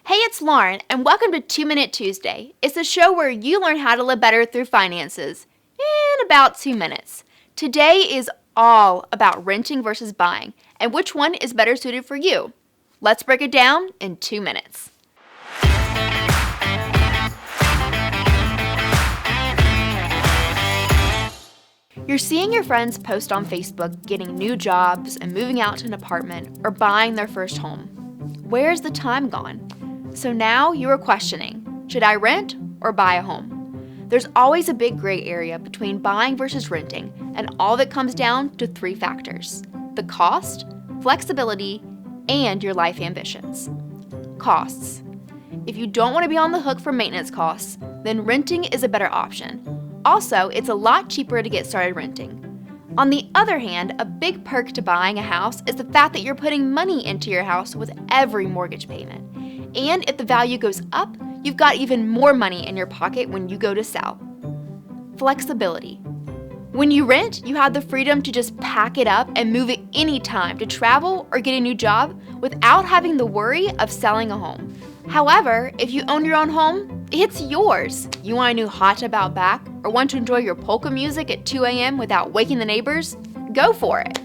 Hey, it's Lauren, and welcome to 2 Minute Tuesday. It's the show where you learn how to live better through finances in about 2 minutes. Today is all about renting versus buying, and which one is better suited for you. Let's break it down in 2 minutes. You're seeing your friends post on Facebook getting new jobs and moving out to an apartment or buying their first home. Where's the time gone? So now you are questioning, should I rent or buy a home? There's always a big gray area between buying versus renting, and all of it comes down to 3 factors: the cost, flexibility, and your life ambitions. Costs. If you don't want to be on the hook for maintenance costs, then renting is a better option. Also, it's a lot cheaper to get started renting. On the other hand, a big perk to buying a house is the fact that you're putting money into your house with every mortgage payment. And if the value goes up, you've got even more money in your pocket when you go to sell. Flexibility. When you rent, you have the freedom to just pack it up and move at any time to travel or get a new job without having the worry of selling a home. However, if you own your own home, it's yours. You want a new hot tub out back or want to enjoy your polka music at 2 a.m. without waking the neighbors? Go for it.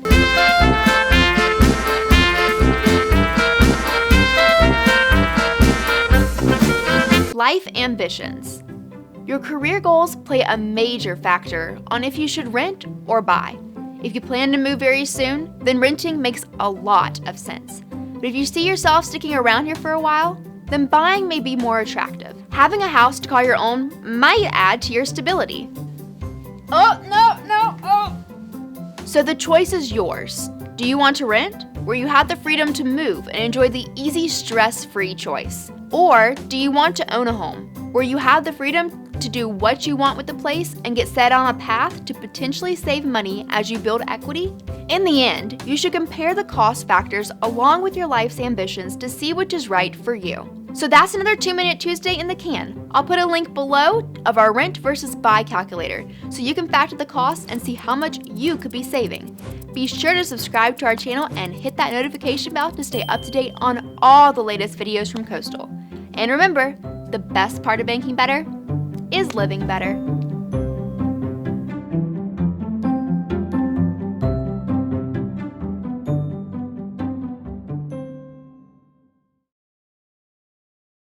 Life ambitions. Your career goals play a major factor on if you should rent or buy. If you plan to move very soon, then renting makes a lot of sense. But if you see yourself sticking around here for a while, then buying may be more attractive. Having a house to call your own might add to your stability. So the choice is yours. Do you want to rent, where you have the freedom to move and enjoy the easy, stress-free choice? Or do you want to own a home, where you have the freedom to do what you want with the place and get set on a path to potentially save money as you build equity? In the end, you should compare the cost factors along with your life's ambitions to see which is right for you. So that's another 2 Minute Tuesday in the can. I'll put a link below of our rent versus buy calculator so you can factor the cost and see how much you could be saving. Be sure to subscribe to our channel and hit that notification bell to stay up to date on all the latest videos from Coastal. And remember, the best part of banking better is living better.